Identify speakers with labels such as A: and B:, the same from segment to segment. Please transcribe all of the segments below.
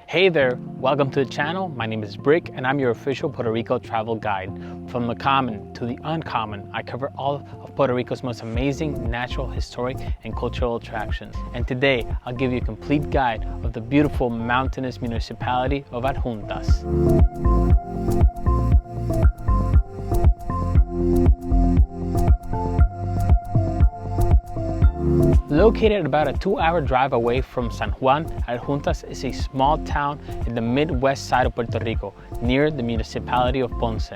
A: Hey there, welcome to the channel. My name is Brick and I'm your official Puerto Rico travel guide. From the common to the uncommon, I cover all of Puerto Rico's most amazing natural, historic, and cultural attractions. And today, I'll give you a complete guide of the beautiful mountainous municipality of Adjuntas. Located about a 2-hour drive away from San Juan, Adjuntas is a small town in the midwest side of Puerto Rico, near the municipality of Ponce.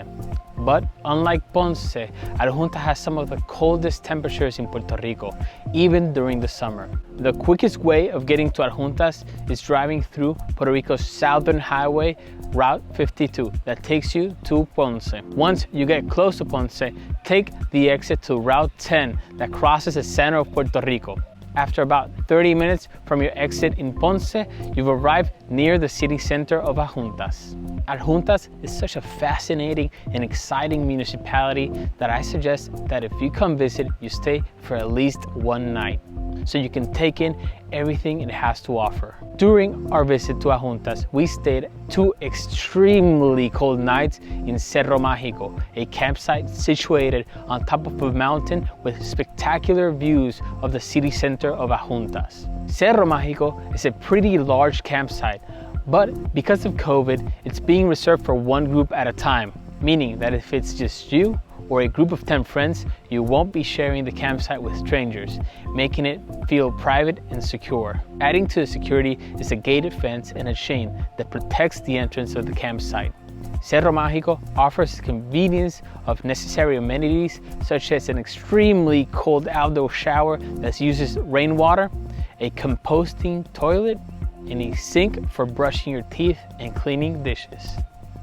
A: But unlike Ponce, Adjuntas has some of the coldest temperatures in Puerto Rico, even during the summer. The quickest way of getting to Adjuntas is driving through Puerto Rico's southern highway, Route 52, that takes you to Ponce. Once you get close to Ponce, take the exit to Route 10 that crosses the center of Puerto Rico. After about 30 minutes from your exit in Ponce, you've arrived near the city center of Adjuntas. Adjuntas is such a fascinating and exciting municipality that I suggest that if you come visit, you stay for at least one night, so you can take in everything it has to offer. During our visit to Adjuntas, we stayed 2 extremely cold nights in Cerro Magico, a campsite situated on top of a mountain with spectacular views of the city center of Adjuntas. Cerro Magico is a pretty large campsite, but because of COVID, it's being reserved for one group at a time, meaning that if it's just you or a group of 10 friends, you won't be sharing the campsite with strangers, making it feel private and secure. Adding to the security is a gated fence and a chain that protects the entrance of the campsite. Cerro Magico offers the convenience of necessary amenities such as an extremely cold outdoor shower that uses rainwater, a composting toilet, and a sink for brushing your teeth and cleaning dishes.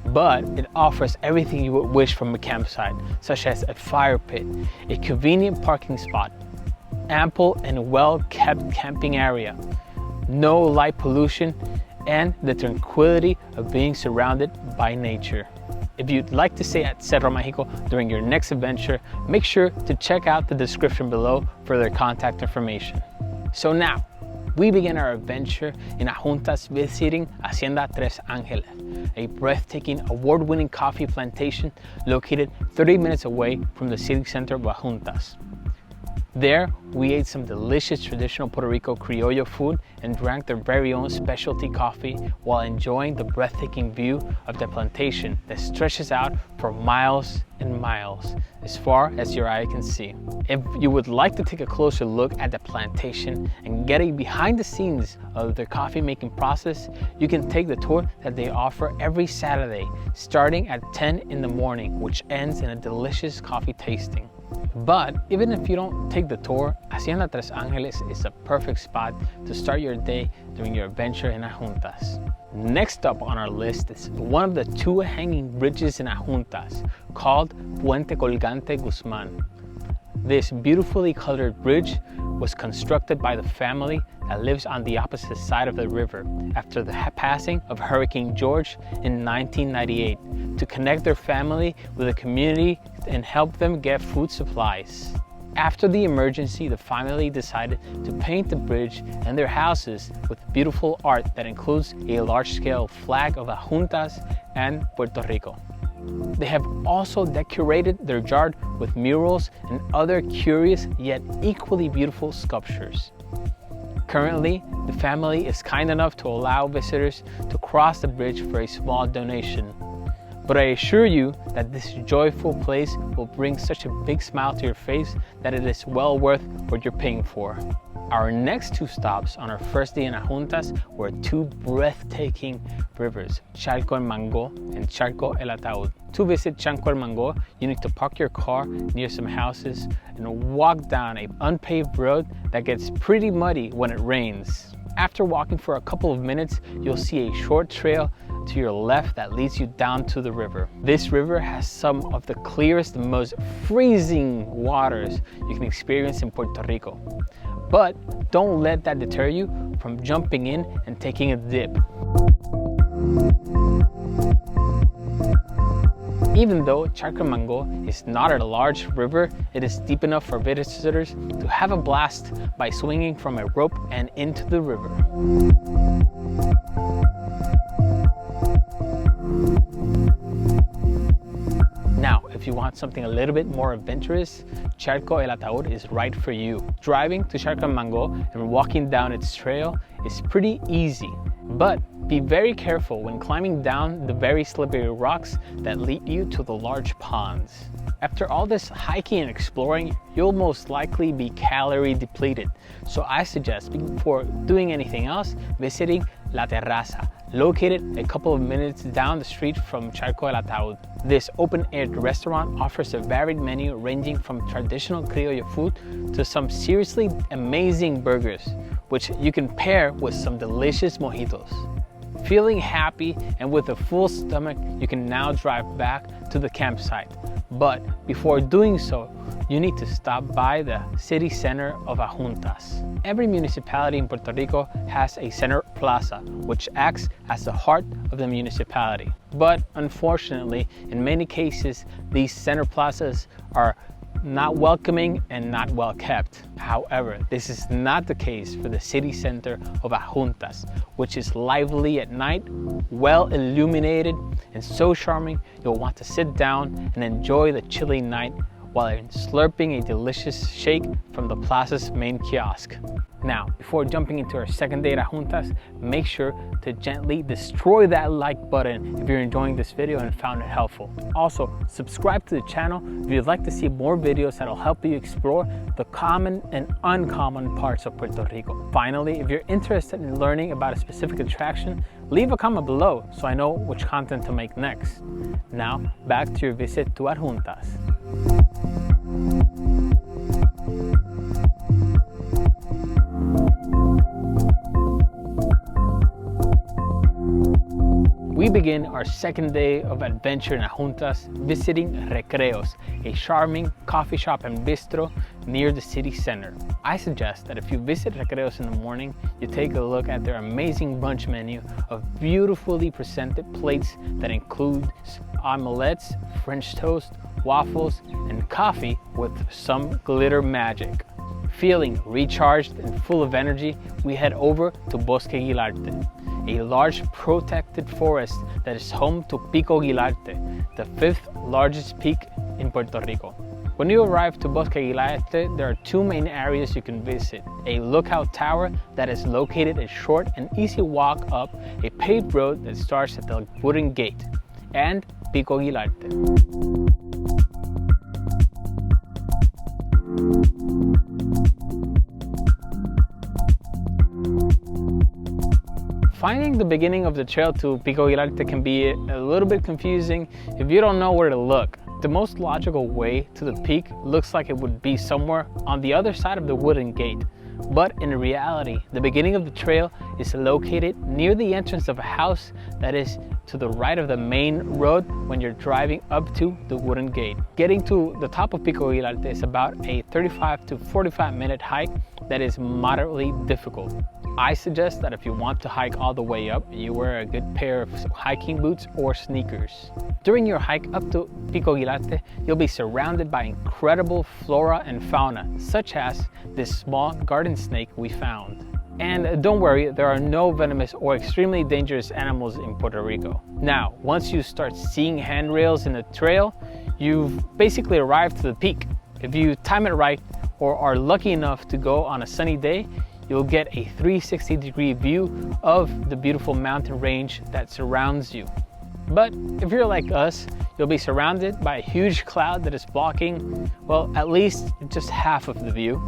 A: But it offers everything you would wish from a campsite, such as a fire pit, a convenient parking spot, ample and well-kept camping area, no light pollution, and the tranquility of being surrounded by nature. If you'd like to stay at Cerro Magico during your next adventure, make sure to check out the description below for their contact information. So now, we begin our adventure in Adjuntas visiting Hacienda Tres Angeles, a breathtaking award-winning coffee plantation located 30 minutes away from the city center of Adjuntas. There, we ate some delicious traditional Puerto Rico criollo food and drank their very own specialty coffee while enjoying the breathtaking view of the plantation that stretches out for miles and miles, as far as your eye can see. If you would like to take a closer look at the plantation and get a behind the scenes of their coffee making process, you can take the tour that they offer every Saturday, starting at 10 in the morning, which ends in a delicious coffee tasting. But even if you don't take the tour, Hacienda Tres Angeles is a perfect spot to start your day during your adventure in Adjuntas. Next up on our list is one of the 2 hanging bridges in Adjuntas, called Puente Colgante Guzman. This beautifully colored bridge was constructed by the family that lives on the opposite side of the river after the passing of Hurricane George in 1998 to connect their family with the community and help them get food supplies. After the emergency, the family decided to paint the bridge and their houses with beautiful art that includes a large-scale flag of Adjuntas and Puerto Rico. They have also decorated their yard with murals and other curious yet equally beautiful sculptures. Currently, the family is kind enough to allow visitors to cross the bridge for a small donation. But I assure you that this joyful place will bring such a big smile to your face that it is well worth what you're paying for. Our next 2 stops on our first day in Adjuntas were 2 breathtaking rivers, Charco el and Charco el Ataúd. To visit Charco el, you need to park your car near some houses and walk down an unpaved road that gets pretty muddy when it rains. After walking for a couple of minutes, you'll see a short trail to your left that leads you down to the river. This river has some of the clearest and most freezing waters you can experience in Puerto Rico. But don't let that deter you from jumping in and taking a dip. Even though Charco el is not a large river, it is deep enough for visitors to have a blast by swinging from a rope and into the river. want something a little bit more adventurous, Charco el Ataúd is right for you. Driving to Charco el Mango and walking down its trail is pretty easy, but be very careful when climbing down the very slippery rocks that lead you to the large ponds. After all this hiking and exploring, you'll most likely be calorie depleted. So I suggest, before doing anything else, visiting La Terraza, located a couple of minutes down the street from Charco el Ataúd. This open-air restaurant offers a varied menu ranging from traditional criollo food to some seriously amazing burgers, which you can pair with some delicious mojitos. Feeling happy and with a full stomach, you can now drive back to the campsite. But before doing so, you need to stop by the city center of Adjuntas. Every municipality in Puerto Rico has a center plaza, which acts as the heart of the municipality. But unfortunately, in many cases, these center plazas are not welcoming and not well kept. However, this is not the case for the city center of Adjuntas, which is lively at night, well illuminated, and so charming you'll want to sit down and enjoy the chilly night while slurping a delicious shake from the plaza's main kiosk. Now, before jumping into our second day at Adjuntas, make sure to gently destroy that like button if you're enjoying this video and found it helpful. Also, subscribe to the channel if you'd like to see more videos that'll help you explore the common and uncommon parts of Puerto Rico. Finally, if you're interested in learning about a specific attraction, leave a comment below so I know which content to make next. Now, back to your visit to Adjuntas. We begin our second day of adventure in Adjuntas visiting Re-Creos, a charming coffee shop and bistro near the city center. I suggest that if you visit Re-Creos in the morning, you take a look at their amazing brunch menu of beautifully presented plates that includes omelettes, French toast, waffles, and coffee with some glitter magic. Feeling recharged and full of energy, we head over to Bosque Guilarte, a large protected forest that is home to Pico Guilarte, the 5th largest peak in Puerto Rico. When you arrive to Bosque Guilarte, there are two main areas you can visit: a lookout tower that is located a short and easy walk up a paved road that starts at the wooden gate, and Pico Guilarte. Finding the beginning of the trail to Pico Guilarte can be a little bit confusing if you don't know where to look. The most logical way to the peak looks like it would be somewhere on the other side of the wooden gate. But in reality, the beginning of the trail is located near the entrance of a house that is to the right of the main road when you're driving up to the wooden gate. Getting to the top of Pico Guilarte is about a 35 to 45 minute hike that is moderately difficult. I suggest that if you want to hike all the way up, you wear a good pair of hiking boots or sneakers. During your hike up to Pico Guilarte, you'll be surrounded by incredible flora and fauna, such as this small garden snake we found. And don't worry, there are no venomous or extremely dangerous animals in Puerto Rico. Now, once you start seeing handrails in the trail, you've basically arrived to the peak. If you time it right or are lucky enough to go on a sunny day, you'll get a 360-degree view of the beautiful mountain range that surrounds you. But if you're like us, you'll be surrounded by a huge cloud that is blocking, well, at least just half of the view.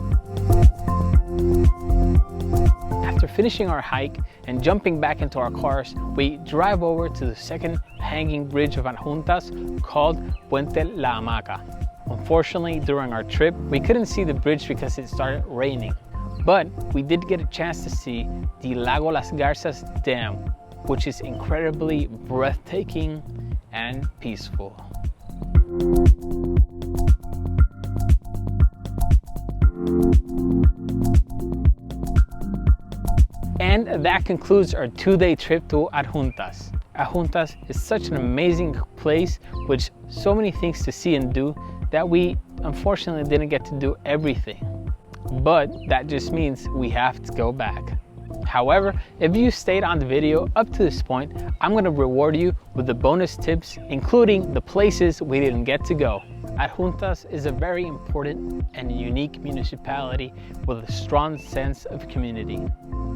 A: After finishing our hike and jumping back into our cars, we drive over to the second hanging bridge of Adjuntas called Puente La Hamaca. Unfortunately, during our trip, we couldn't see the bridge because it started raining. But we did get a chance to see the Lago Las Garzas Dam, which is incredibly breathtaking and peaceful. And that concludes our 2-day trip to Adjuntas. Adjuntas is such an amazing place with so many things to see and do that we unfortunately didn't get to do everything. But that just means we have to go back. However, if you stayed on the video up to this point, I'm going to reward you with the bonus tips, including the places we didn't get to go. Adjuntas is a very important and unique municipality with a strong sense of community.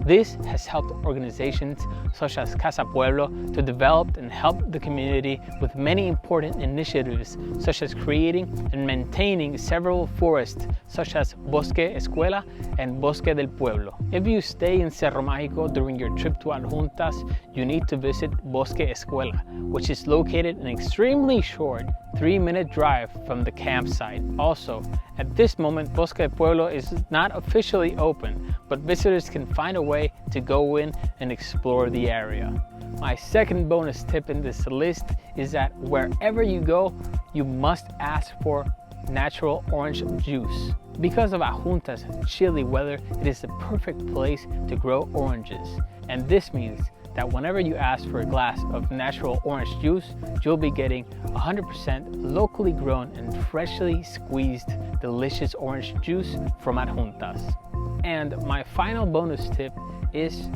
A: This has helped organizations such as Casa Pueblo to develop and help the community with many important initiatives, such as creating and maintaining several forests such as Bosque Escuela and Bosque del Pueblo. If you stay in Cerro Magico during your trip to Adjuntas, you need to visit Bosque Escuela, which is located an extremely short 3-minute drive from the campsite. Also, at this moment, Bosque del Pueblo is not officially open, but visitors can find a way to go in and explore the area. My second bonus tip in this list is that wherever you go, you must ask for natural orange juice. Because of Adjuntas' chilly weather, it is the perfect place to grow oranges. And this means that whenever you ask for a glass of natural orange juice, you'll be getting 100% locally grown and freshly squeezed delicious orange juice from Adjuntas. And my final bonus tip is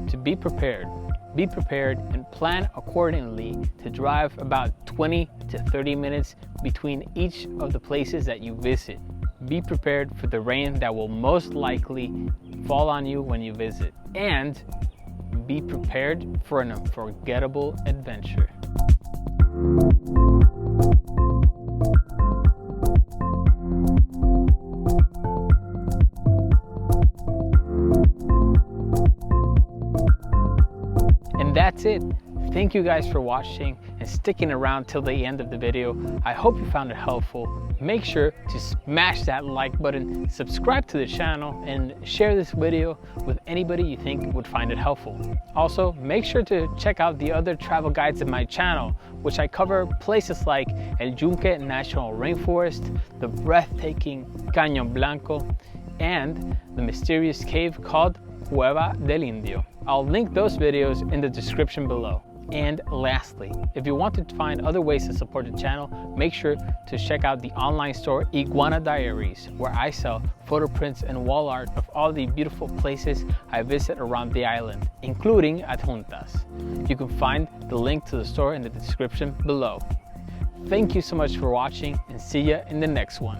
A: to be prepared. Be prepared and plan accordingly to drive about 20 to 30 minutes between each of the places that you visit. Be prepared for the rain that will most likely fall on you when you visit. And be prepared for an unforgettable adventure. And that's it. Thank you guys for watching and sticking around till the end of the video. I hope you found it helpful. Make sure to smash that like button, subscribe to the channel, and share this video with anybody you think would find it helpful. Also, make sure to check out the other travel guides in my channel, which I cover places like El Yunque National Rainforest, the breathtaking Cañón Blanco, and the mysterious cave called Cueva del Indio. I'll link those videos in the description below. And lastly, if you want to find other ways to support the channel, make sure to check out the online store Iguana Diaries, where I sell photo prints and wall art of all the beautiful places I visit around the island, including Adjuntas. You can find the link to the store in the description below. Thank you so much for watching, and see ya in the next one.